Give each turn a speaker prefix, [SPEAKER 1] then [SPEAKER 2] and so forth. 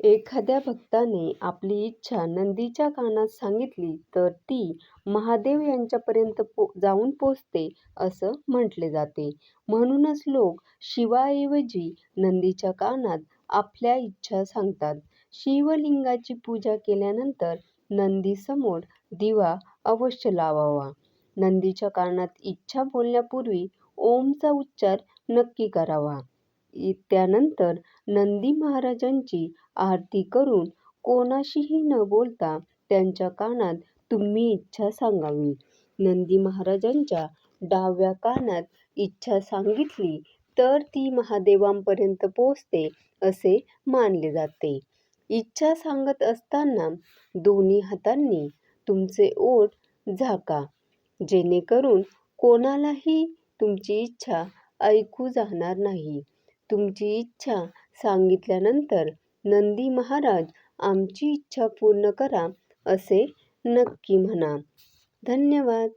[SPEAKER 1] एखाद्या भक्ताने आपली इच्छा नंदीच्या कानात सांगितली तर ती महादेव यांच्यापर्यंत जाऊन पोचते असं म्हटले जाते. म्हणूनच लोक शिवाऐवजी नंदीच्या कानात आपल्या इच्छा सांगतात. शिवलिंगाची पूजा केल्यानंतर नंदीसमोर दिवा अवश्य लावावा. नंदीच्या कानात इच्छा बोलण्यापूर्वी ओमचा उच्चार नक्की करावा. त्यानंतर नंदी महाराजांची आरती करून कोणाशीही न बोलता त्यांच्या कानात तुम्ही इच्छा सांगावी. नंदी महाराजांच्या डाव्या कानात इच्छा सांगितली तर ती महादेवांपर्यंत पोहोचते असे मानले जाते. इच्छा सांगत असताना दोन्ही हातांनी तुमचे ओठ झाका, जेणेकरून कोणालाही तुमची इच्छा ऐकू जाणार नाही. तुमची इच्छा सांगितल्यानंतर नंदी महाराज आमची इच्छा पूर्ण करा असे नक्की म्हणा. धन्यवाद.